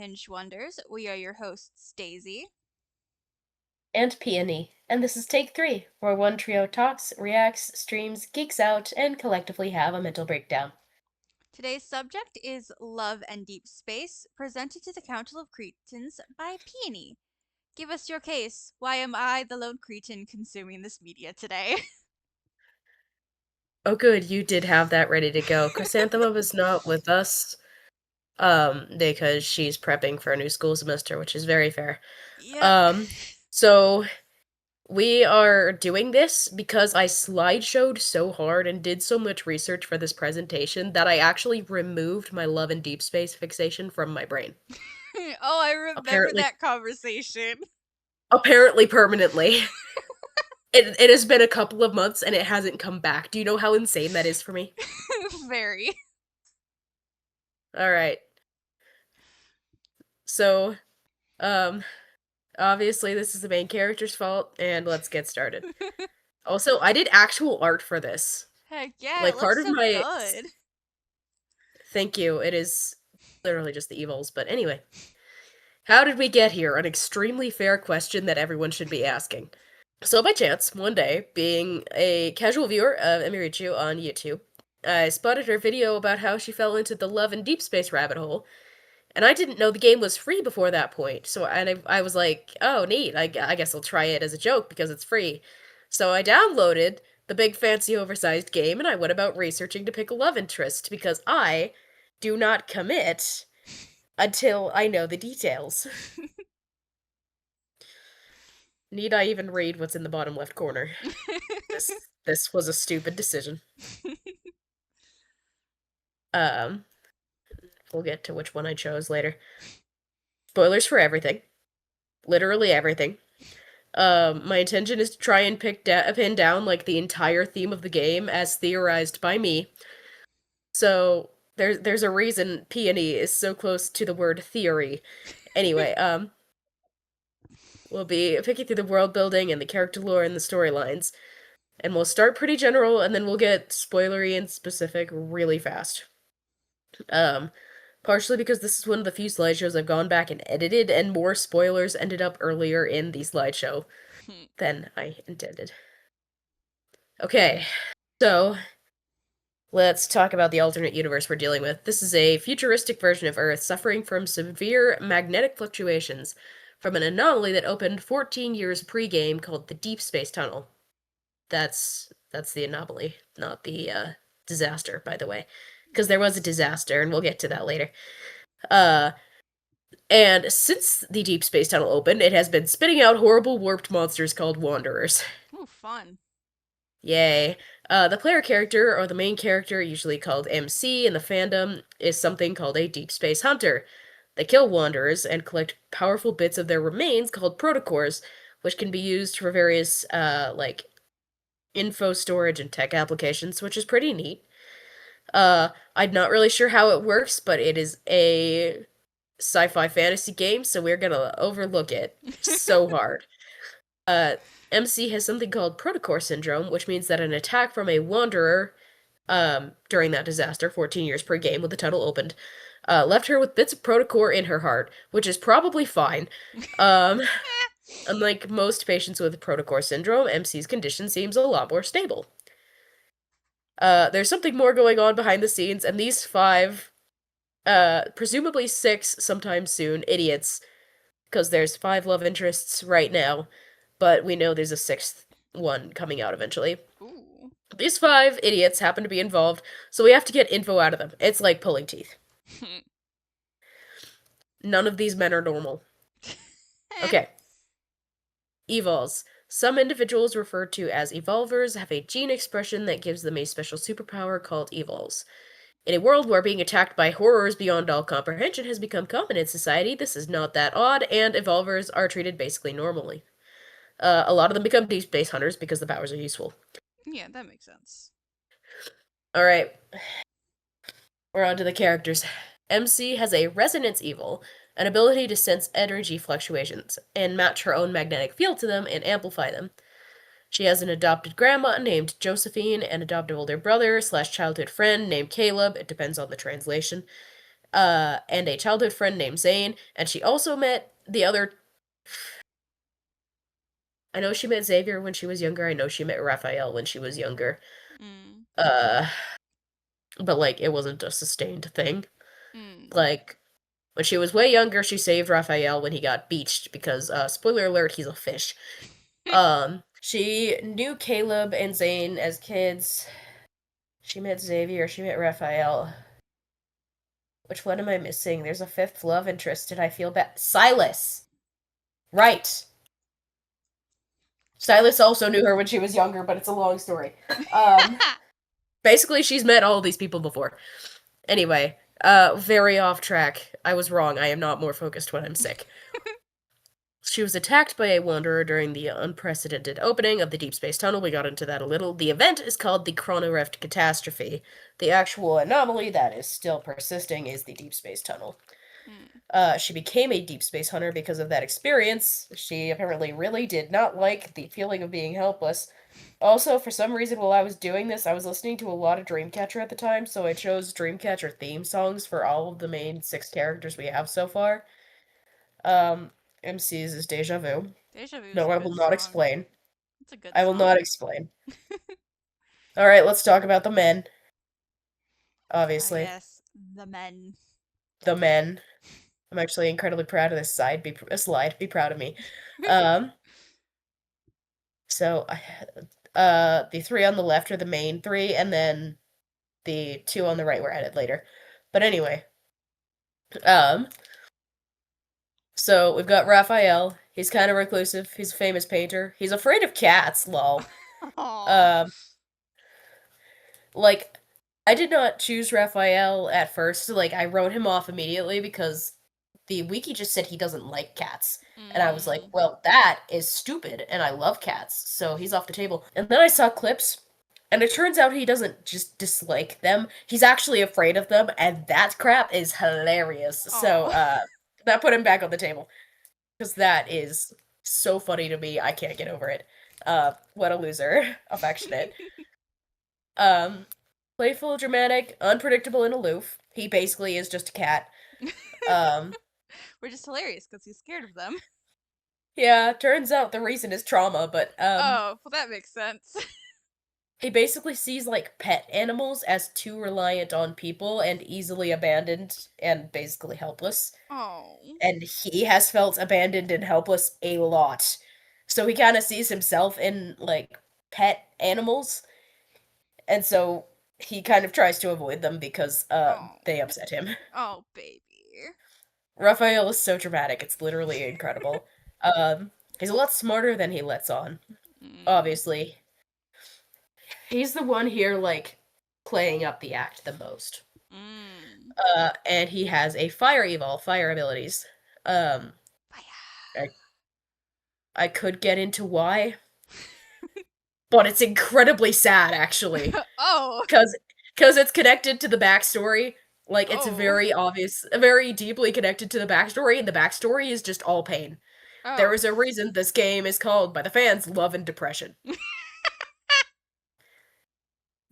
Unhinged Wonders. We are your hosts, Daisy. And Peony, and this is take 3, where one trio talks, reacts, streams, geeks out, and collectively have a mental breakdown. Today's subject is Love and Deep Space, presented to the Council of Cretins by Peony. Give us your case. Why am I the lone cretin consuming this media today? Oh good, you did have that ready to go. Chrysanthemum is not with us, because she's prepping for a new school semester, which is very fair. Yep. Um, so we are doing this because I slideshowed so hard and did so much research for this presentation that I actually removed my love and deep space fixation from my brain. Oh, I remember Apparently that conversation. apparently permanently. It has been a couple of months and it hasn't come back. Do you know how insane that is for me? Very. All right. So, um, obviously this is the main character's fault, and let's get started. Also, I did actual art for this. Heck yeah, it Like part looks of so my good. thank you. It is literally just the evils, but anyway. How did we get here? An extremely fair question that everyone should be asking. So by chance, one day, being a casual viewer of Emirichu on YouTube, I spotted her video about how she fell into the love and deep space rabbit hole, and I didn't know the game was free before that point. So I was like, oh, neat. I guess I'll try it as a joke because it's free. So I downloaded the big fancy oversized game and I went about researching to pick a love interest because I do not commit until I know the details. Need I even read what's in the bottom left corner? This was a stupid decision. Um, we'll get to which one I chose later. Spoilers for everything. Literally everything. My intention is to try and pin down like the entire theme of the game as theorized by me. So there's a reason Peony is so close to the word theory. Anyway, we'll be picking through the world building and the character lore and the storylines. And we'll start pretty general and then we'll get spoilery and specific really fast. Um, Partially because this is one of the few slideshows I've gone back and edited, and more spoilers ended up earlier in the slideshow than I intended. Okay, so let's talk about the alternate universe we're dealing with. This is a futuristic version of Earth suffering from severe magnetic fluctuations from an anomaly that opened 14 years pre-game called the Deep Space Tunnel. That's the anomaly, not the disaster, by the way. Because there was a disaster, and we'll get to that later. And since the Deep Space Tunnel opened, it has been spitting out horrible warped monsters called Wanderers. Ooh, fun. Yay. The player character, or the main character, usually called MC in the fandom, is something called a Deep Space Hunter. They kill Wanderers and collect powerful bits of their remains called protocores, which can be used for various, info storage and tech applications, which is pretty neat. I'm not really sure how it works, but it is a sci-fi fantasy game, so we're gonna overlook it so hard. MC has something called protocore syndrome, which means that an attack from a wanderer, during that disaster, 14 years per game when the tunnel opened, left her with bits of protocore in her heart, which is probably fine. Um, Unlike most patients with protocore syndrome, MC's condition seems a lot more stable. There's something more going on behind the scenes, and these five, presumably six sometime soon, idiots, because there's five love interests right now, but we know there's a sixth one coming out eventually. Ooh. These five idiots happen to be involved, so we have to get info out of them. It's like pulling teeth. None of these men are normal. Okay. Evols. Some individuals referred to as evolvers have a gene expression that gives them a special superpower called evols. In a world where being attacked by horrors beyond all comprehension has become common in society, this is not that odd, and evolvers are treated basically normally. A lot of them become deep space hunters because the powers are useful. Yeah, that makes sense. Alright, we're on to the characters. MC has a resonance evil, an ability to sense energy fluctuations, and match her own magnetic field to them and amplify them. She has an adopted grandma named Josephine, an adoptive older brother slash childhood friend named Caleb, it depends on the translation, and a childhood friend named Zane, and she also met the other. I know she met Xavier when she was younger. I know she met Raphael when she was younger. Mm. Uh, but like it wasn't a sustained thing. Mm. Like when she was way younger, she saved Raphael when he got beached because spoiler alert, he's a fish. She knew Caleb and Zane as kids. She met Xavier, she met Raphael. Which one am I missing? There's a fifth love interest. Did I feel bad? Silas. Right. Silas also knew her when she was younger, but it's a long story. Um, basically, she's met all these people before. Anyway, very off track. I was wrong. I am not more focused when I'm sick. She was attacked by a wanderer during the unprecedented opening of the Deep Space Tunnel. We got into that a little. The event is called the Chronorift Catastrophe. The actual anomaly that is still persisting is the Deep Space Tunnel. Mm. She became a deep space hunter because of that experience. She apparently really did not like the feeling of being helpless. Also, for some reason, while I was doing this, I was listening to a lot of Dreamcatcher at the time, so I chose Dreamcatcher theme songs for all of the main six characters we have so far. Um, MC's is Deja Vu. Deja Vu is No, a I will good not song. explain. It's a good I will not song. explain. Alright, let's talk about the men, Ah, obviously. yes, the men. The men. I'm actually incredibly proud of this slide. Be proud of me. Um, So, the three on the left are the main three, and then the two on the right were added later. But anyway, um, so we've got Raphael. He's kind of reclusive. He's a famous painter. He's afraid of cats, lol. Aw. Um, like, I did not choose Raphael at first. Like, I wrote him off immediately because the wiki just said he doesn't like cats. And I was like, Mm. well, that is stupid, and I love cats, so he's off the table. And then I saw clips, and it turns out he doesn't just dislike them, he's actually afraid of them, and that crap is hilarious. So, Aw. that put him back on the table. Because that is so funny to me, I can't get over it. What a loser. Affectionate. Um, playful, dramatic, unpredictable, and aloof. He basically is just a cat. Um, We're just hilarious because he's scared of them. Yeah, turns out the reason is trauma, but Oh, well, that makes sense. he basically sees like pet animals as too reliant on people and easily abandoned and basically helpless. Oh. And he has felt abandoned and helpless a lot. So he kind of sees himself in like pet animals, and so he kind of tries to avoid them because Oh. they upset him. Oh, baby. Raphael is so dramatic, it's literally incredible. Um he's a lot smarter than he lets on. Mm. Obviously, he's the one here, like, playing up the act the most. Mm. And he has a fire abilities. Um, I, I could get into why, but it's incredibly sad, actually, Oh. because it's connected to the backstory. Like, it's Oh. very obvious, very deeply connected to the backstory, and the backstory is just all pain. There Oh. is a reason this game is called by the fans Love and Depression.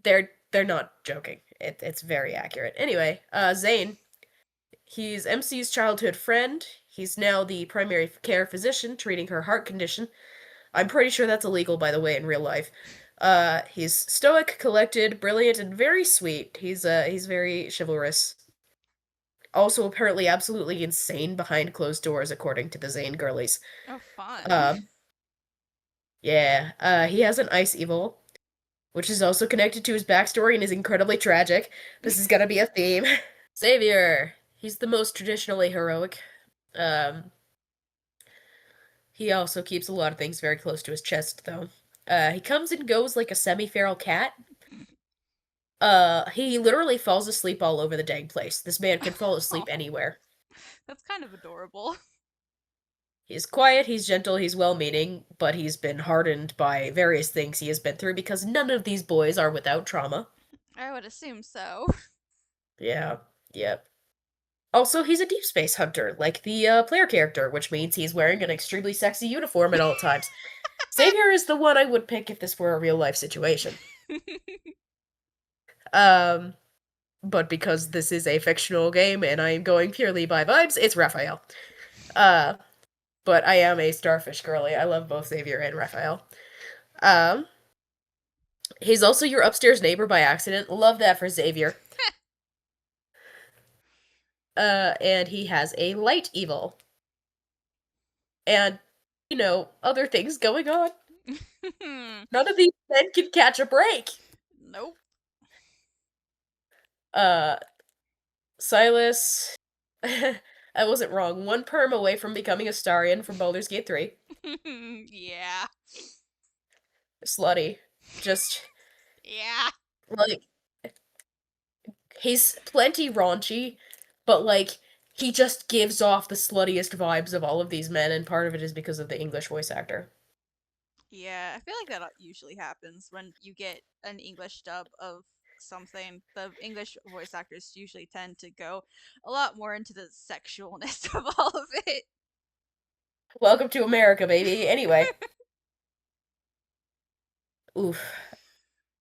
They're not joking. It's very accurate. Anyway, Zane. He's MC's childhood friend. He's now the primary care physician treating her heart condition. I'm pretty sure that's illegal, by the way, in real life. He's stoic, collected, brilliant, and very sweet. He's very chivalrous. Also, apparently, absolutely insane behind closed doors, according to the Zane girlies. Oh, fun. Um, yeah. He has an ice evil, which is also connected to his backstory and is incredibly tragic. This is gonna be a theme. Xavier. He's the most traditionally heroic. Um, he also keeps a lot of things very close to his chest, though. He comes and goes like a semi-feral cat. He literally falls asleep all over the dang place. This man can fall asleep Oh, anywhere. that's kind of adorable. He's quiet, he's gentle, he's well-meaning, but he's been hardened by various things he has been through because none of these boys are without trauma. I would assume so. Yeah, yep. Also, he's a deep space hunter, like the player character, which means he's wearing an extremely sexy uniform at all times. Xavier is the one I would pick if this were a real life situation. Um, but because this is a fictional game and I am going purely by vibes, it's Raphael. Uh, but I am a Starfish girly. I love both Xavier and Raphael. Um, he's also your upstairs neighbor by accident. Love that for Xavier. And he has a light evil. And, other things going on. None of these men can catch a break. Nope. Uh, Silas. I wasn't wrong. One perm away from becoming a Starion from Baldur's Gate 3. Yeah. Slutty. Just, Yeah. like, he's plenty raunchy, but, like, he just gives off the sluttiest vibes of all of these men, and part of it is because of the English voice actor. Yeah, I feel like that usually happens when you get an English dub of something. The English voice actors usually tend to go a lot more into the sexualness of all of it. Welcome to America, baby. Anyway. Oof.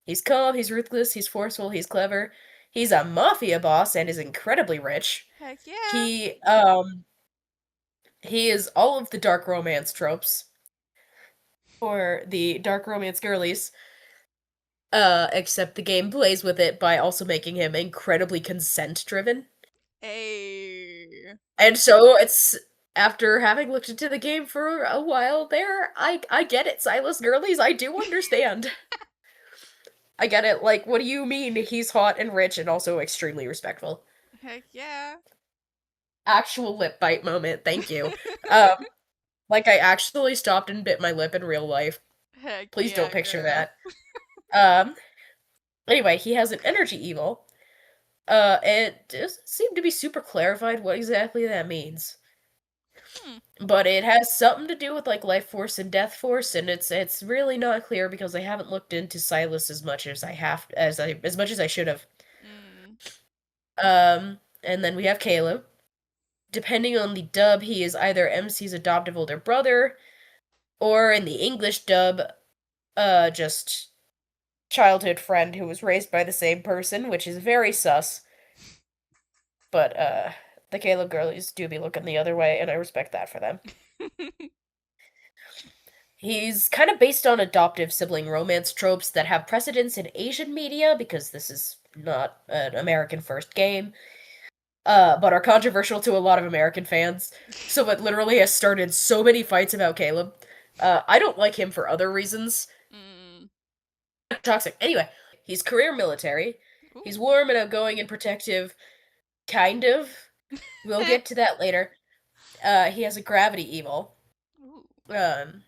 He's calm, he's ruthless, he's forceful, he's clever. He's a mafia boss and is incredibly rich. Heck yeah. He is all of the dark romance tropes for the dark romance girlies. Except the game plays with it by also making him incredibly consent driven. Hey. And so it's after having looked into the game for a while there, I get it, Silas girlies, I do understand. I get it. Like, what do you mean he's hot and rich and also extremely respectful? Heck yeah. Actual lip bite moment, thank you. Um, like I actually stopped and bit my lip in real life. Heck Please don't yeah, picture girl. that. Um, anyway, he has an energy evil. It doesn't seem to be super clarified what exactly that means. Hmm. But it has something to do with like life force and death force, and it's really not clear because I haven't looked into Silas as much as as much as I should have. Mm. And then we have Caleb. Depending on the dub, he is either MC's adoptive older brother, or in the English dub, just childhood friend who was raised by the same person, which is very sus. But the Caleb girlies do be looking the other way, and I respect that for them. He's kind of based on adoptive sibling romance tropes that have precedence in Asian media because this is not an American first game, but are controversial to a lot of American fans. So it literally has started so many fights about Caleb. I don't like him for other reasons. Mm. Toxic. Anyway, he's career military. He's Ooh. warm and outgoing and protective, kind of. We'll get to that later. He has a gravity evil. Ooh. Um,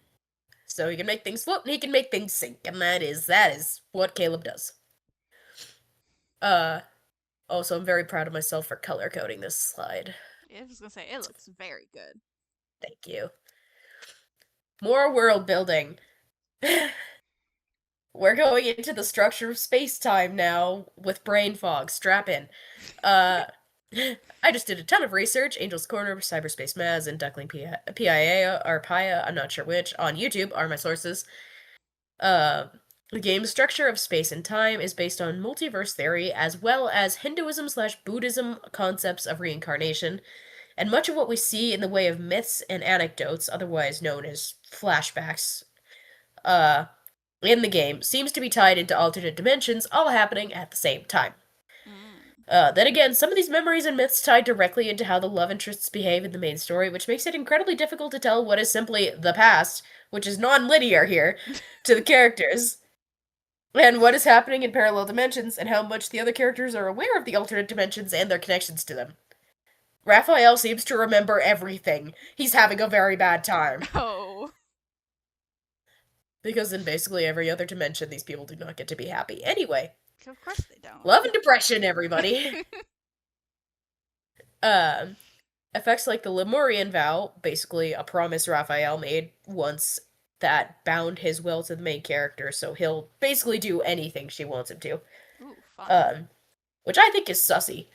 so he can make things float and he can make things sink, and that is what Caleb does. Uh, also, I'm very proud of myself for color coding this slide. I was gonna say it looks very good. Thank you. More world building. We're going into the structure of space time now with brain fog. Strap in. Uh, I just did a ton of research. Angel's Corner, Cyberspace Maz, and Duckling PIA or Pia, I'm not sure which, on YouTube are my sources. Uh, the game's structure of space and time is based on multiverse theory as well as Hinduism/Buddhism concepts of reincarnation, and much of what we see in the way of myths and anecdotes, otherwise known as flashbacks, uh, in the game seems to be tied into alternate dimensions, all happening at the same time. Mm. Then again, some of these memories and myths tie directly into how the love interests behave in the main story, which makes it incredibly difficult to tell what is simply the past, which is non-linear here, to the characters, and what is happening in parallel dimensions, and how much the other characters are aware of the alternate dimensions and their connections to them. Raphael seems to remember everything. He's having a very bad time. Oh. Because in basically every other dimension, these people do not get to be happy. Anyway, Of course they don't. love and depression, everybody. Um, Effects like the Lemurian vow, basically a promise Raphael made once that bound his will to the main character, so he'll basically do anything she wants him to. Ooh, fun. Um, which I think is sussy.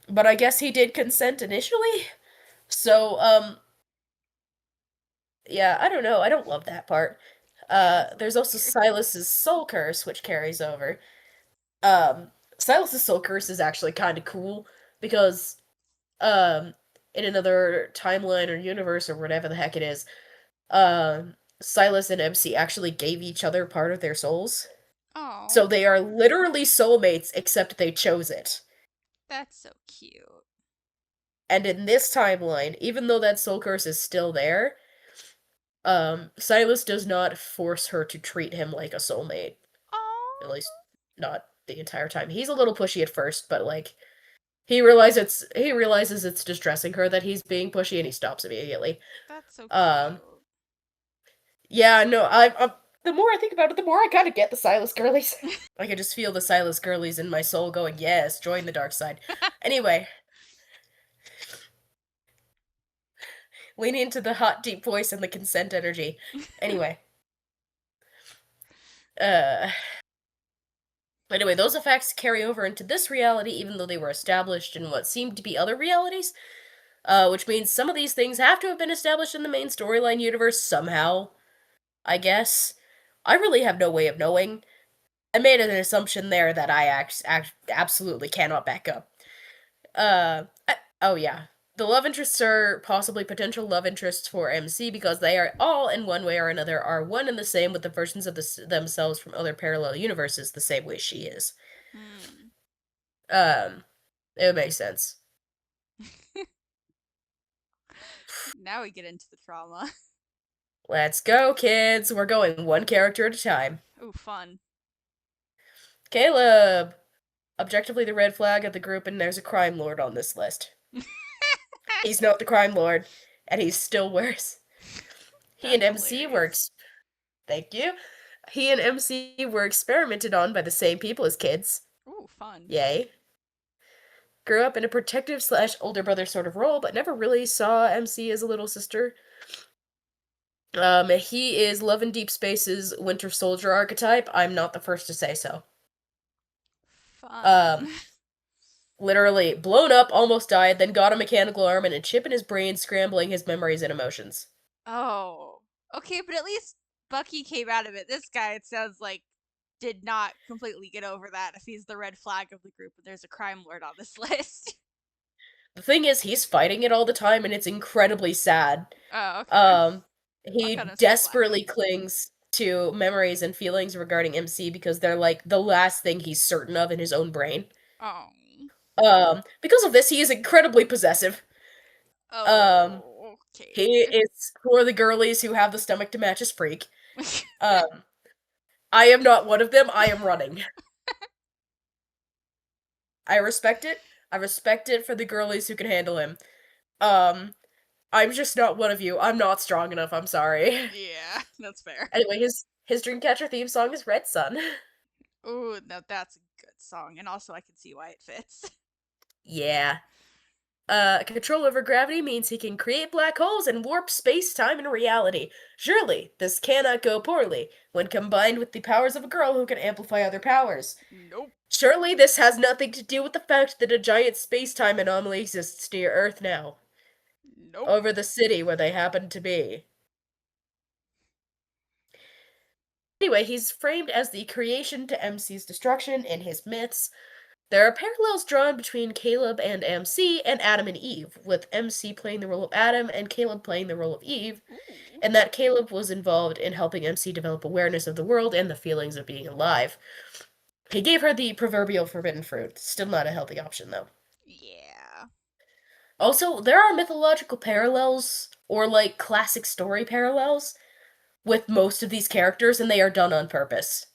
But I guess he did consent initially. So, yeah, I don't know. I don't love that part. That's a There's little also weird. Silas's soul curse, which carries over. Um, Silas's soul curse is actually kind of cool because um in another timeline or universe or whatever the heck it is, Silas and MC actually gave each other part of their souls. So Oh, they are literally soulmates except they chose it. that's so cute. And in this timeline, even though that soul curse is still there, Silas does not force her to treat him like a soulmate. At Oh, least not the entire time. He's a little pushy at first, but like he realizes it's distressing her that he's being pushy and he stops immediately. that's so cute. Um yeah, no, I'm the more I think about it, the more I kind of get the Silas girlies. I can just feel the Silas girlies in my soul going, "Yes, join the dark side." Anyway, leaning into the hot deep voice and the consent energy. Anyway, uh anyway, those effects carry over into this reality even though they were established in what seemed to be other realities. Which means some of these things have to have been established in the main storyline universe somehow, I guess. I really have no way of knowing. I made an assumption there that I absolutely cannot back up. Oh yeah. The love interests are possibly potential love interests for MC because they are all, in one way or another, are one and the same with the versions of themselves from other parallel universes, the same way she is. Hmm. Um, it would make sense. Now we get into the trauma. Let's go, kids. We're going one character at a time. Ooh, fun. Caleb! Objectively the red flag of the group, and there's a crime lord on this list. He's not the crime lord, and he's still worse. He and That's MC were hilarious. thank you. He and MC were experimented on by the same people as kids. Ooh, fun. Yay. Grew up in a protective slash older brother sort of role, but never really saw MC as a little sister. He is Love in Deep Space's Winter Soldier archetype. I'm not the first to say so. Fun. Um, Literally blown up, almost died, then got a mechanical arm and a chip in his brain, scrambling his memories and emotions. Oh. Okay, but at least Bucky came out of it. This guy, it sounds like, did not completely get over that if he's the red flag of the group and there's a crime lord on this list. The thing is, he's fighting it all the time, and it's incredibly sad. Oh, okay. Um, I'll cut he him some slack. desperately clings to memories and feelings regarding MC because they're like the last thing he's certain of in his own brain. Oh. Because of this, he is incredibly possessive. Um, Oh, he okay. is for the girlies who have the stomach to match his freak. Um, I am not one of them. I am running. I respect it. I respect it for the girlies who can handle him. Um, I'm just not one of you. I'm not strong enough. I'm sorry. Yeah, that's fair. Anyway, his Dreamcatcher theme song is Red Sun. Ooh, no, that's a good song, and also I can see why it fits. Yeah. Control over gravity means he can create black holes and warp space, time, and reality. Surely, this cannot go poorly when combined with the powers of a girl who can amplify other powers. Nope. Surely, this has nothing to do with the fact that a giant space time anomaly exists near Earth now, Nope. over the city where they happen to be. Anyway, he's framed as the creation to MC's destruction in his myths. There are parallels drawn between Caleb and MC and Adam and Eve, with MC playing the role of Adam and Caleb playing the role of Eve, Ooh. and that Caleb was involved in helping MC develop awareness of the world and the feelings of being alive. He gave her the proverbial forbidden fruit. Still not a healthy option, though. Yeah. Also, there are mythological parallels, or like classic story parallels, with most of these characters, and they are done on purpose.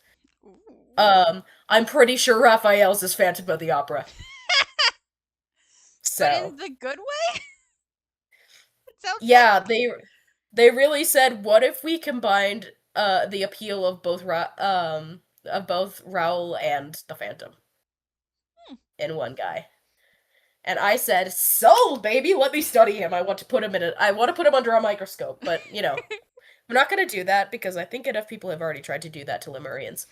Ooh. I'm pretty sure Raphael's is Phantom of the Opera. But So, in the good way? It sounds yeah, like. they really said, what if we combined the appeal of both Raoul and the Phantom Hmm. in one guy? And I said, "Sold, baby. Let me study him. I want to put him under a microscope, but I'm not going to do that because I think enough people have already tried to do that to Lemurians."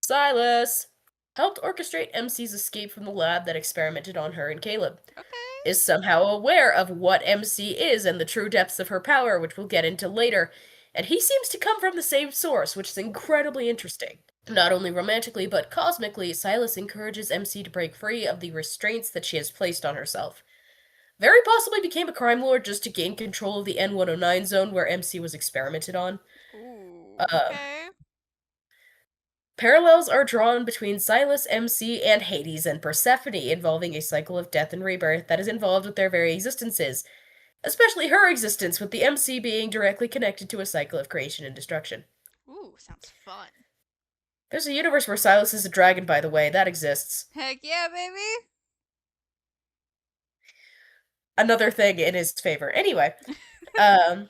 Silas helped orchestrate MC's escape from the lab that experimented on her and Caleb. Okay. Is somehow aware of what MC is and the true depths of her power, which we'll get into later, and he seems to come from the same source, which is incredibly interesting. Not only romantically, but cosmically, Silas encourages MC to break free of the restraints that she has placed on herself. Very possibly became a crime lord just to gain control of the N109 zone where MC was experimented on. Ooh, Uh, okay. Parallels are drawn between Silas, MC, and Hades and Persephone, involving a cycle of death and rebirth that is involved with their very existences, especially her existence, with the MC being directly connected to a cycle of creation and destruction. Ooh, sounds fun. There's a universe where Silas is a dragon, by the way, that exists. Heck yeah, baby. Another thing in his favor. Anyway, um,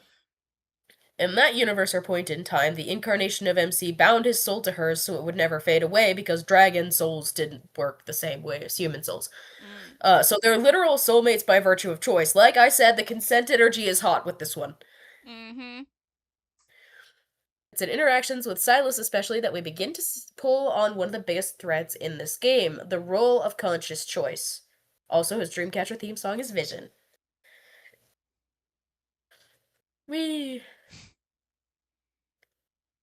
in that universe or point in time, the incarnation of MC bound his soul to hers so it would never fade away because dragon souls didn't work the same way as human souls. Mm. So they're literal soulmates by virtue of choice. Like I said, the consent energy is hot with this one. Mm-hmm. It's in interactions with Silas, especially, that we begin to pull on one of the biggest threads in this game, the role of conscious choice. Also, his Dreamcatcher theme song is Vision. Wee.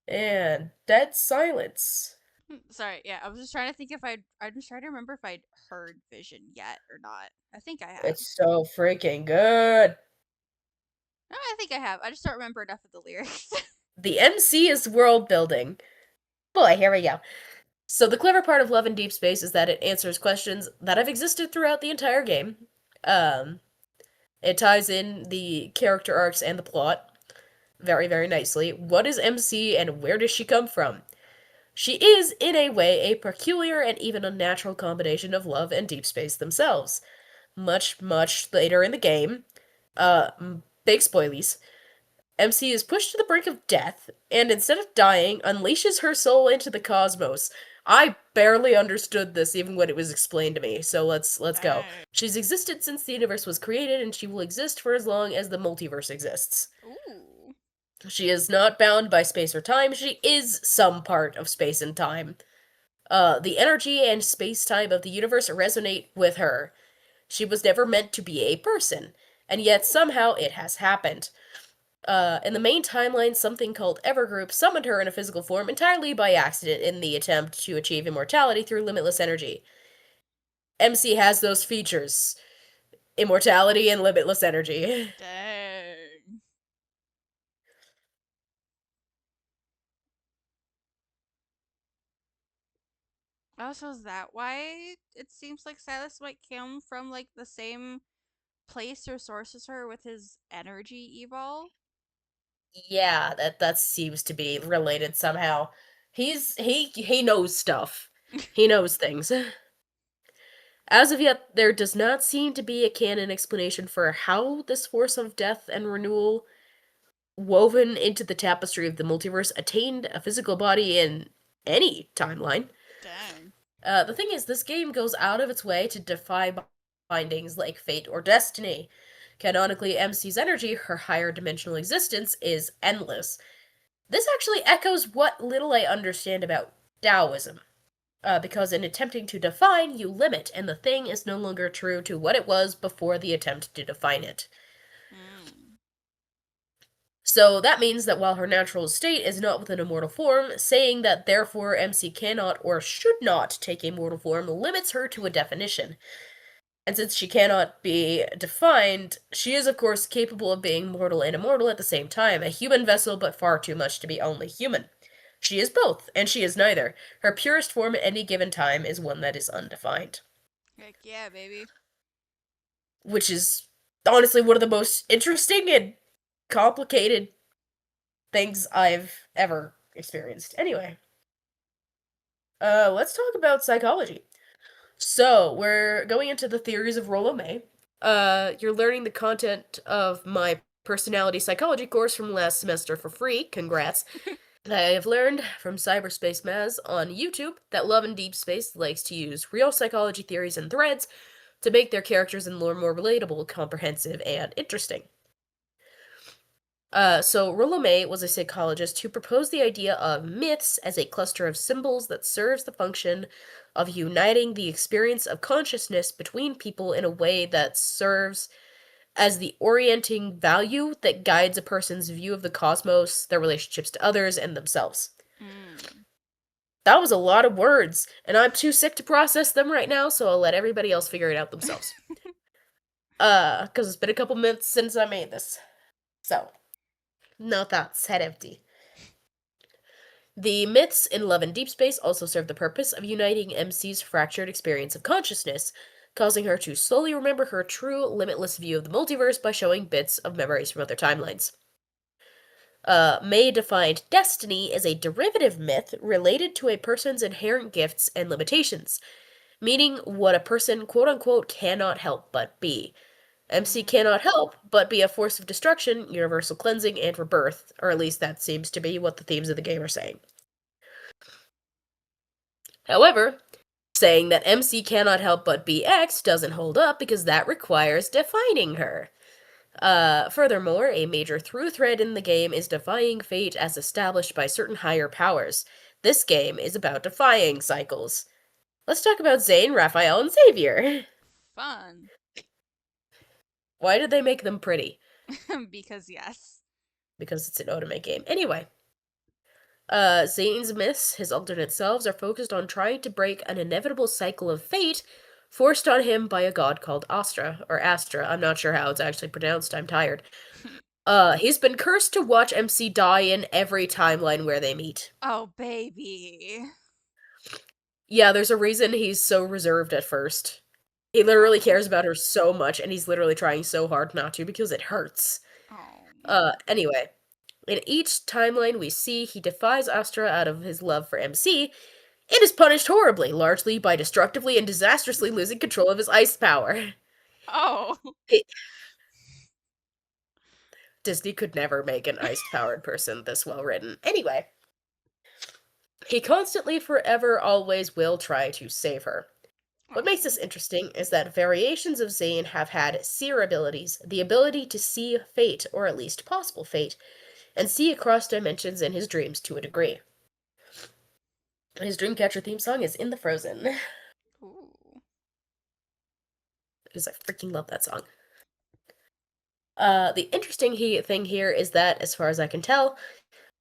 And dead silence. Sorry, yeah, I was just trying to think if I'm just trying to remember if I'd heard Vision yet or not. I think I have. It's so freaking good. No, I think I have. I just don't remember enough of the lyrics. The MC is world building. Boy, here we go. So the clever part of Love in Deep Space is that it answers questions that have existed throughout the entire game. Um, it ties in the character arcs and the plot very, very nicely. What is MC and where does she come from? She is, in a way, a peculiar and even unnatural combination of love and deep space themselves. Much, much later in the game, big spoilies, MC is pushed to the brink of death, and instead of dying, unleashes her soul into the cosmos. I barely understood this even when it was explained to me, so let's go. Dang. She's existed since the universe was created, and she will exist for as long as the multiverse exists. Ooh. She is not bound by space or time, she is some part of space and time. The energy and space time of the universe resonate with her. She was never meant to be a person, and yet somehow it has happened. In the main timeline, something called Evergroup summoned her in a physical form entirely by accident in the attempt to achieve immortality through limitless energy. MC has those features: immortality and limitless energy. Dang. Also, is that why it seems like Silas might come from like the same place or source as her with his energy evolve? Yeah, that seems to be related somehow. He knows stuff. He knows things. As of yet, there does not seem to be a canon explanation for how this force of death and renewal, woven into the tapestry of the multiverse, attained a physical body in any timeline. Dang. The thing is, this game goes out of its way to defy bindings like fate or destiny. Canonically, MC's energy, her higher dimensional existence, is endless. This actually echoes what little I understand about Taoism. Because in attempting to define, you limit, and the thing is no longer true to what it was before the attempt to define it. Mm. So that means that while her natural state is not within a mortal form, saying that therefore MC cannot or should not take a mortal form limits her to a definition. And since she cannot be defined, she is of course capable of being mortal and immortal at the same time, a human vessel but far too much to be only human. She is both, and she is neither. Her purest form at any given time is one that is undefined. Heck yeah, baby. Which is honestly one of the most interesting and complicated things I've ever experienced. Anyway, let's talk about psychology. So, we're going into the theories of Rollo May. You're learning the content of my personality psychology course from last semester for free. Congrats. I have learned from Cyberspace Maz on YouTube that Love in Deep Space likes to use real psychology theories and threads to make their characters and lore more relatable, comprehensive, and interesting. So Rollo May was a psychologist who proposed the idea of myths as a cluster of symbols that serves the function of uniting the experience of consciousness between people in a way that serves as the orienting value that guides a person's view of the cosmos, their relationships to others, and themselves. Mm. That was a lot of words, and I'm too sick to process them right now, so I'll let everybody else figure it out themselves. Because it's been a couple minutes since I made this. So, no thoughts, head empty. The myths in Love and Deep Space also serve the purpose of uniting MC's fractured experience of consciousness, causing her to slowly remember her true, limitless view of the multiverse by showing bits of memories from other timelines. May defined destiny is a derivative myth related to a person's inherent gifts and limitations, meaning what a person quote unquote cannot help but be. MC Mm. cannot help but be a force of destruction, universal cleansing, and rebirth, or at least that seems to be what the themes of the game are saying. However, saying that MC cannot help but be X doesn't hold up because that requires defining her. Furthermore, a major through thread in the game is defying fate as established by certain higher powers. This game is about defying cycles. Let's talk about Zane, Raphael, and Xavier. Fun. Why did they make them pretty? Because yes. Because it's an Otome game. Anyway, Zane's myths, his alternate selves, are focused on trying to break an inevitable cycle of fate forced on him by a god called Astra, or Astra. I'm not sure how it's actually pronounced, I'm tired. He's been cursed to watch MC die in every timeline where they meet. Oh, baby. Yeah, there's a reason he's so reserved at first. He literally Oh. cares about her so much, and he's literally trying so hard not to because it hurts. Oh. Anyway, in each timeline we see he defies Astra out of his love for MC, and is punished horribly, largely by destructively and disastrously losing control of his ice power. Oh. He- Disney could never make an ice-powered person this well written. Anyway, he constantly, forever, always will try to save her. What makes this Oh. interesting is that variations of Zane have had seer abilities, the ability to see fate, or at least possible fate, and see across dimensions in his dreams to a degree. His Dreamcatcher theme song is In the Frozen, Ooh. because I freaking love that song. The interesting thing here is that, as far as I can tell,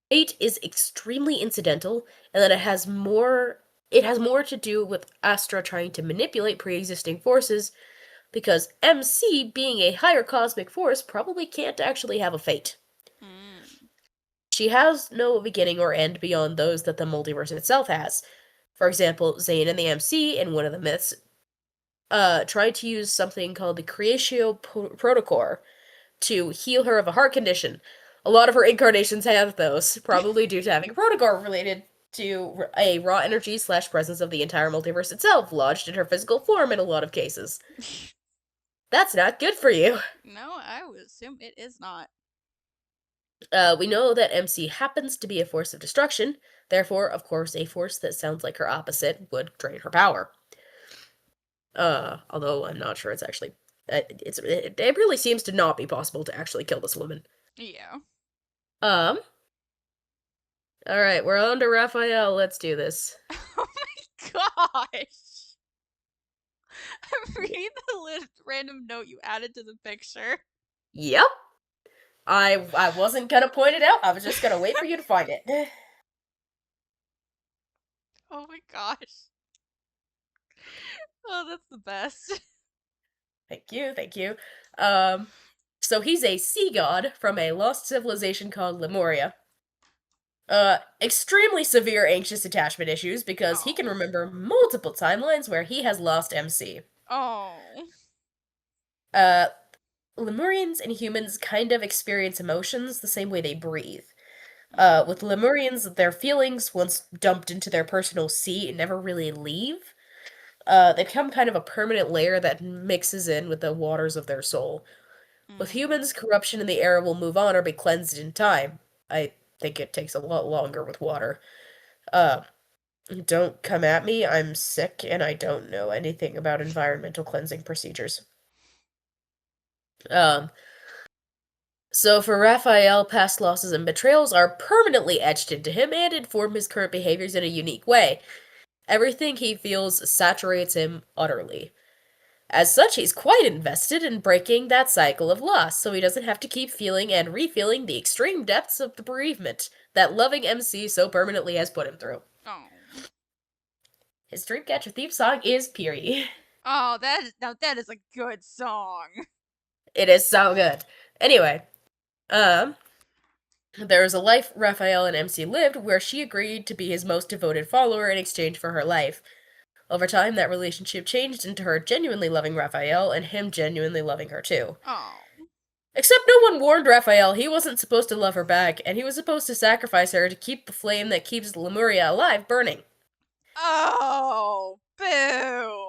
fate is extremely incidental, and that it has more to do with Astra trying to manipulate pre-existing forces, because MC, being a higher cosmic force, probably can't actually have a fate. Mm. She has no beginning or end beyond those that the multiverse itself has. For example, Zane and the MC, in one of the myths, tried to use something called the Creatio Protocore to heal her of a heart condition. A lot of her incarnations have those, probably due to having a protocore related to a raw energy slash presence of the entire multiverse itself, lodged in her physical form in a lot of cases. That's not good for you. No, I would assume it is not. We know that MC happens to be a force of destruction, therefore, of course, a force that sounds like her opposite would drain her power. Although I'm not sure it's actually. It really seems to not be possible to actually kill this woman. Yeah. Um, alright, we're on to Raphael, let's do this. Oh my gosh. Read the random note you added to the picture. Yep. I wasn't gonna point it out, I was just gonna wait for you to find it. Oh my gosh. Oh, that's the best. Thank you, thank you. Um, so he's a sea god from a lost civilization called Lemuria. Extremely severe anxious attachment issues because he can Oh. remember multiple timelines where he has lost MC. Oh. Uh, Lemurians and humans kind of experience emotions the same way they breathe. Mm. With Lemurians, their feelings, once dumped into their personal sea, never really leave. They become kind of a permanent layer that mixes in with the waters of their soul. With Mm. humans, corruption in the air will move on or be cleansed in time. I think it takes a lot longer with water. Uh, don't come at me, I'm sick and I don't know anything about environmental cleansing procedures. Um, so for Raphael, past losses and betrayals are permanently etched into him and inform his current behaviors in a unique way. Everything he feels saturates him utterly. As such, he's quite invested in breaking that cycle of loss so he doesn't have to keep feeling and refeeling the extreme depths of the bereavement that loving MC so permanently has put him through. Oh. His Dreamcatcher theme song is Piri. Oh, that is a good song. It is so good. Anyway, um, there is a life Raphael and MC lived where she agreed to be his most devoted follower in exchange for her life. Over time, that relationship changed into her genuinely loving Raphael and him genuinely loving her too. Oh. Except no one warned Raphael he wasn't supposed to love her back, and he was supposed to sacrifice her to keep the flame that keeps Lemuria alive burning. Oh, boo.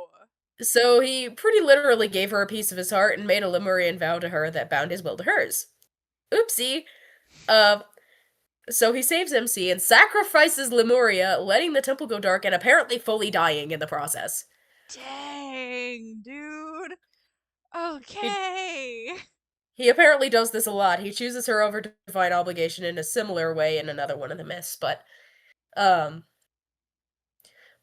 So he pretty literally gave her a piece of his heart and made a Lemurian vow to her that bound his will to hers. Oopsie. Uh, so he saves MC and sacrifices Lemuria, letting the temple go dark and apparently fully dying in the process. Dang, dude. He Okay. he apparently does this a lot. He chooses her over divine obligation in a similar way in another one of the myths, but um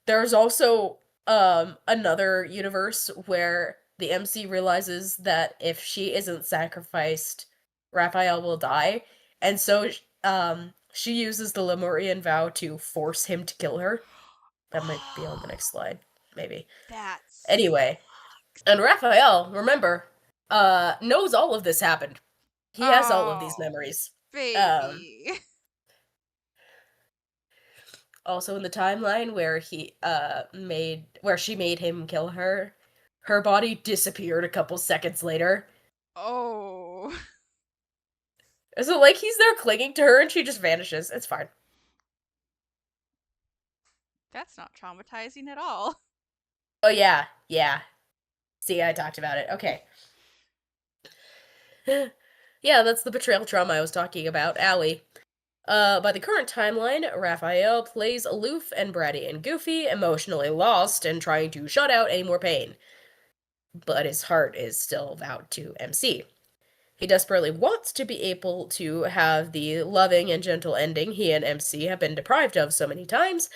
there's also another universe where the MC realizes that if she isn't sacrificed, Raphael will die, and so she uses the Lemurian vow to force him to kill her. That might be on the next slide, maybe. That Anyway, and Raphael, remember, knows all of this happened. He has all of these Oh, memories. Um, baby. Also in the timeline where she made him kill her, her body disappeared a couple seconds later. Oh, So like he's there clinging to her and she just vanishes. It's fine. that's not traumatizing at all. Oh yeah, yeah. See, I talked about it. Okay. Yeah, that's the betrayal trauma I was talking about. Allie. By the current timeline, Raphael plays aloof and bratty and goofy, emotionally lost, and trying to shut out any more pain. But his heart is still vowed to MC. He desperately wants to be able to have the loving and gentle ending he and MC have been deprived of so many times,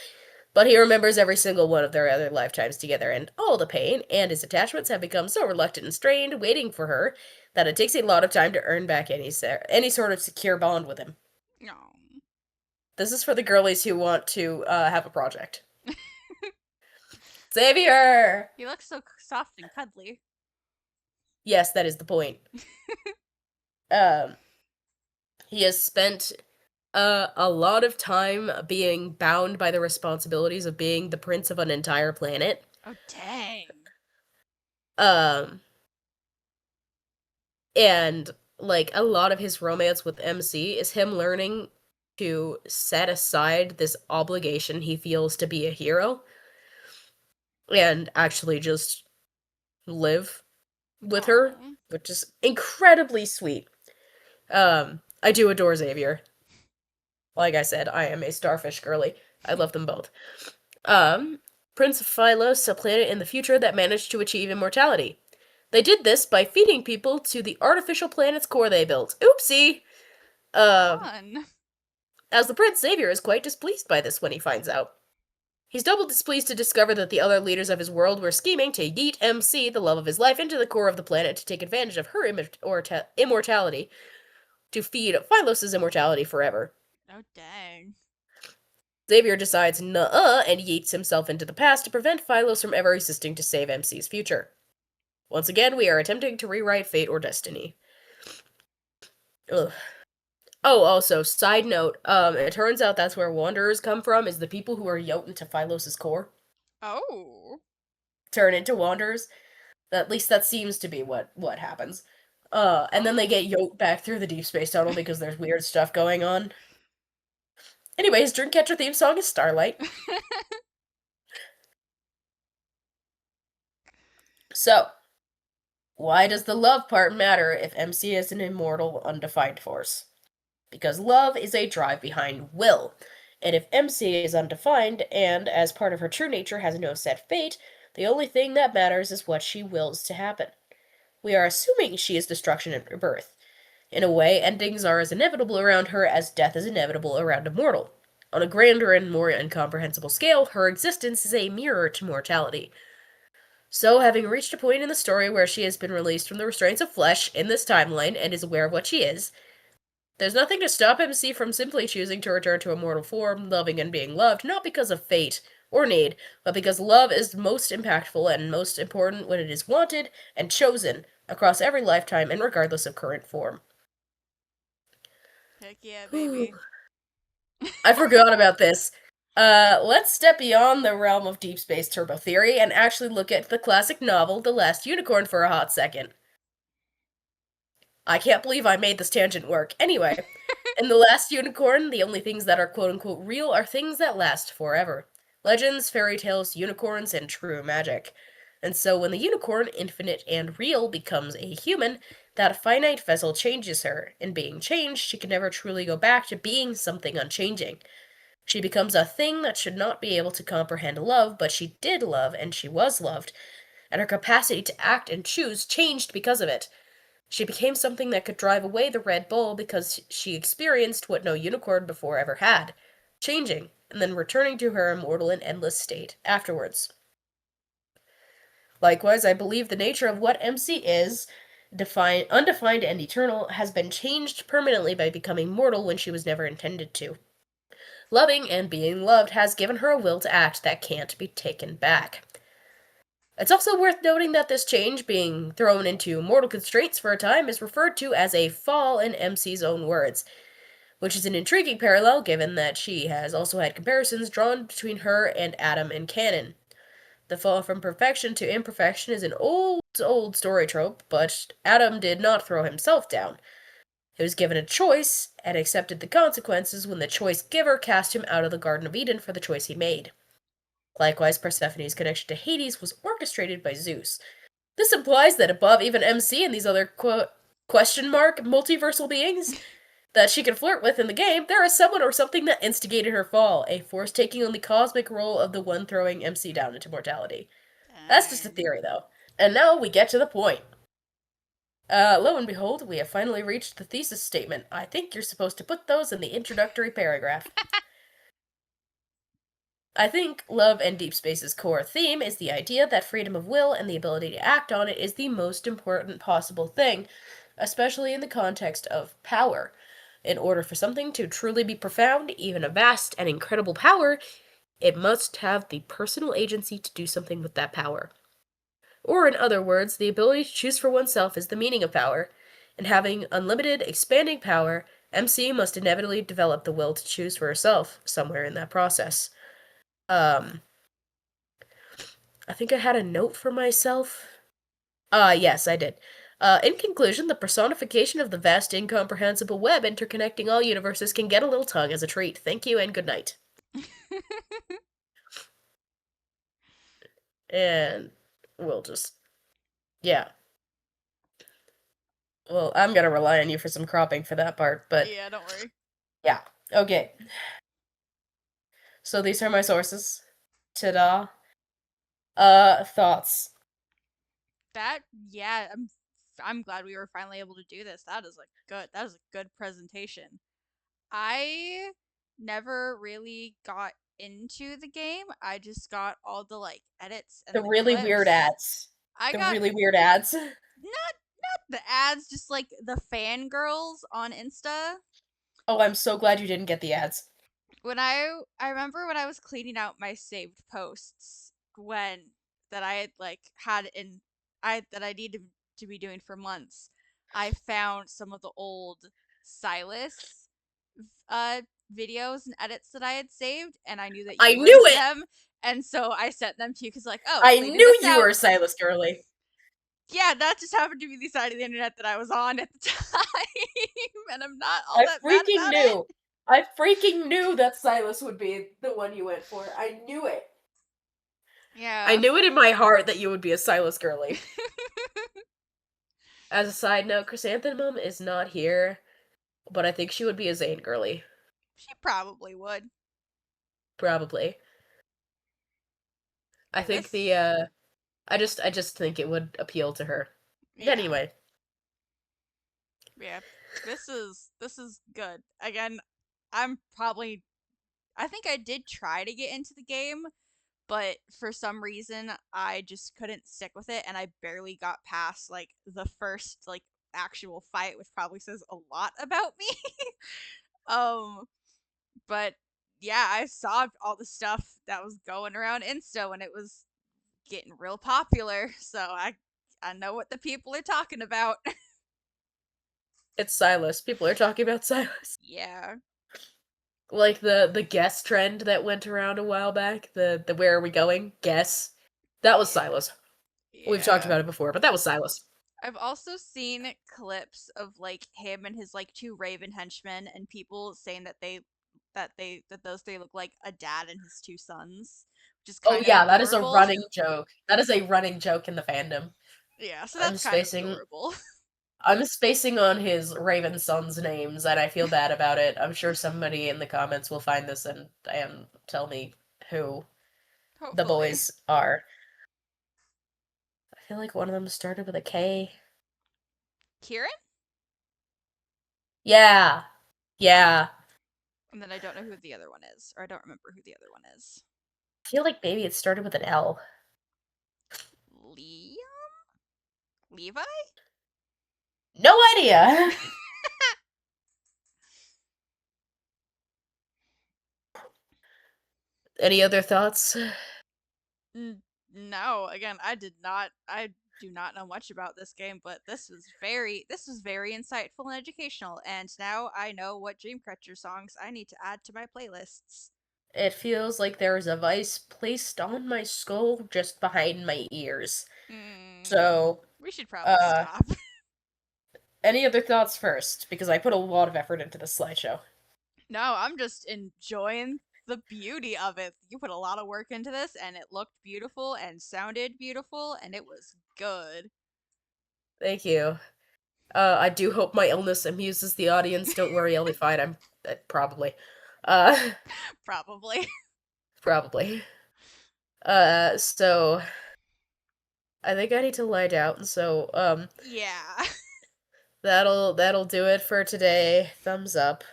but he remembers every single one of their other lifetimes together and all the pain, and his attachments have become so reluctant and strained, waiting for her, that it takes a lot of time to earn back any sort of secure bond with him. No. This is for the girlies who want to have a project. Xavier! He looks so soft and cuddly. Yes, that is the point. Um, he has spent a lot of time being bound by the responsibilities of being the prince of an entire planet. Oh, dang. Um, and like a lot of his romance with MC is him learning to set aside this obligation he feels to be a hero and actually just live with her, Oh. which is incredibly sweet. I do adore Xavier. Like I said, I am a starfish girly. I love them both. Um, Prince of Philos, a planet in the future that managed to achieve immortality. They did this by feeding people to the artificial planet's core they built. Oopsie! Um, Fun. as the Prince, Xavier is quite displeased by this when he finds out. He's double displeased to discover that the other leaders of his world were scheming to yeet MC, the love of his life, into the core of the planet to take advantage of her immortality, to feed Philos' immortality forever. Oh, dang. Xavier decides nuh-uh and yeets himself into the past to prevent Philos from ever existing to save MC's future. Once again, we are attempting to rewrite fate or destiny. Ugh. Oh, also, side note, it turns out that's where Wanderers come from, is the people who are yoked into Philos' core Oh. turn into Wanderers. At least that seems to be what happens. And then they Oh. get yoked back through the Deep Space Tunnel because there's weird stuff going on. Anyways, Dreamcatcher theme song is Starlight. So, why does the love part matter if MC is an immortal, undefined force? Because love is a drive behind will. And if MC is undefined and, as part of her true nature, has no set fate, the only thing that matters is what she wills to happen. We are assuming she is destruction and rebirth. In a way, endings are as inevitable around her as death is inevitable around a mortal. On a grander and more incomprehensible scale, her existence is a mirror to mortality. So, having reached a point in the story where she has been released from the restraints of flesh in this timeline and is aware of what she is, there's nothing to stop MC from simply choosing to return to a mortal form, loving and being loved, not because of fate or need, but because love is most impactful and most important when it is wanted and chosen across every lifetime and regardless of current form. Heck yeah, Whew. baby. I forgot about this. Let's step beyond the realm of deep space turbo theory and actually look at the classic novel The Last Unicorn for a hot second. I can't believe I made this tangent work. Anyway, in The Last Unicorn, the only things that are quote unquote real are things that last forever legends, fairy tales, unicorns, and true magic. And so when the unicorn, infinite and real, becomes a human, that finite vessel changes her. In being changed, she can never truly go back to being something unchanging. She becomes a thing that should not be able to comprehend love, but she did love and she was loved, and her capacity to act and choose changed because of it. She became something that could drive away the Red Bull because she experienced what no unicorn before ever had, changing, and then returning to her immortal and endless state afterwards. Likewise, I believe the nature of what MC is, defined, undefined, and eternal, has been changed permanently by becoming mortal when she was never intended to. Loving and being loved has given her a will to act that can't be taken back. It's also worth noting that this change, being thrown into mortal constraints for a time, is referred to as a fall in MC's own words, which is an intriguing parallel given that she has also had comparisons drawn between her and Adam in canon. The fall from perfection to imperfection is an old story trope, but Adam did not throw himself down. He was given a choice and accepted the consequences when the choice giver cast him out of the Garden of Eden for the choice he made. Likewise, Persephone's connection to Hades was orchestrated by Zeus. This implies that above even MC and these other question mark multiversal beings that she can flirt with in the game, there is someone or something that instigated her fall, a force taking on the cosmic role of the one throwing MC down into mortality. That's just a Dang. theory, though. And now we get to the point. Lo and behold, we have finally reached the thesis statement. I think you're supposed to put those in the introductory paragraph. I think Love and Deep Space's core theme is the idea that freedom of will and the ability to act on it is the most important possible thing, especially in the context of power. In order for something to truly be profound, even a vast and incredible power, it must have the personal agency to do something with that power. Or, in other words, the ability to choose for oneself is the meaning of power, and having unlimited, expanding power, MC must inevitably develop the will to choose for herself somewhere in that process. Um, I think I had a note for myself. Yes, I did. In conclusion, the personification of the vast, incomprehensible web interconnecting all universes can get a little tongue as a treat. Thank you and good night. And we'll just, yeah. Well, I'm gonna rely on you for some cropping for that part, but Yeah, don't worry. yeah. Okay. So these are my sources. Ta-da. Thoughts. That yeah, I'm glad we were finally able to do this. That is a good presentation. I never really got into the game. I just got all the like edits The and the really weird clips. ads. I The got really weird ads. not the ads, just like the fangirls on Insta. Oh, I'm so glad you didn't get the ads. I remember when I was cleaning out my saved posts when that I had like had in I that I needed to be doing for months. I found some of the old Silas uh videos and edits that I had saved, and I knew that I you were knew into it! them, and so I sent them to you because like, oh, I cleaning knew this you were out. a Silas girly. Yeah, that just happened to be the side of the internet that I was on at the time, and I'm not all I that mad freaking about it. knew. I freaking knew that Silas would be the one you went for. I knew it. I Yeah. knew it in my heart that you would be a Silas girly. As a side note, Chrysanthemum is not here, but I think she would be a Zane girly. She probably would. Probably. I Yeah, think the this. I just think it would appeal to her. Yeah, Anyway, yeah. This is good. Again, I'm probably. I think I did try to get into the game, but for some reason I just couldn't stick with it and I barely got past like the first like actual fight, which probably says a lot about me. um but yeah, I saw all the stuff that was going around Insta when it was getting real popular, so I know what the people are talking about. It's Silas. People are talking about Silas. Yeah. Like the guess trend that went around a while back, the where are we going? Guess. That was Yeah. Silas. We've talked Yeah. about it before, but that was Silas. I've also seen clips of like him and his like two Raven henchmen and people saying that those three look like a dad and his two sons, which is Oh kind of yeah, that is a adorable. running joke. That is a running joke in the fandom. Yeah, so I'm that's kind of spacing adorable. I'm spacing on his Raven sons' names, and I feel bad about it. I'm sure somebody in the comments will find this and tell me who the Hopefully. boys are. I feel like one of them started with a K. Kieran? Yeah. Yeah. And then I don't know who the other one is, or I don't remember who the other one is. I feel like maybe it started with an L. Liam? Levi? No idea. Any other thoughts? No, again, I do not know much about this game, but this was very insightful and educational, and now I know what Dreamcatcher songs I need to add to my playlists. It feels like there is a vice placed on my skull just behind my ears. Hmm, So, we should probably uh, stop. any other thoughts first? Because I put a lot of effort into this slideshow. No, I'm just enjoying the beauty of it. You put a lot of work into this, and it looked beautiful and sounded beautiful, and it was good. Thank you. I do hope my illness amuses the audience. Don't worry, I'll be fine. I'm probably. Uh, Probably. probably. So I think I need to lie down. So, Yeah. that'll do it for today. Thumbs up.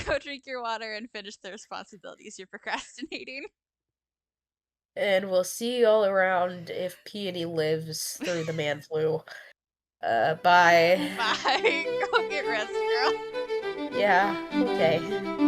Go drink your water and finish the responsibilities you're procrastinating. And we'll see you all around if Peony lives through the man flu. Bye. Bye. Go get rest, girl. Yeah, okay.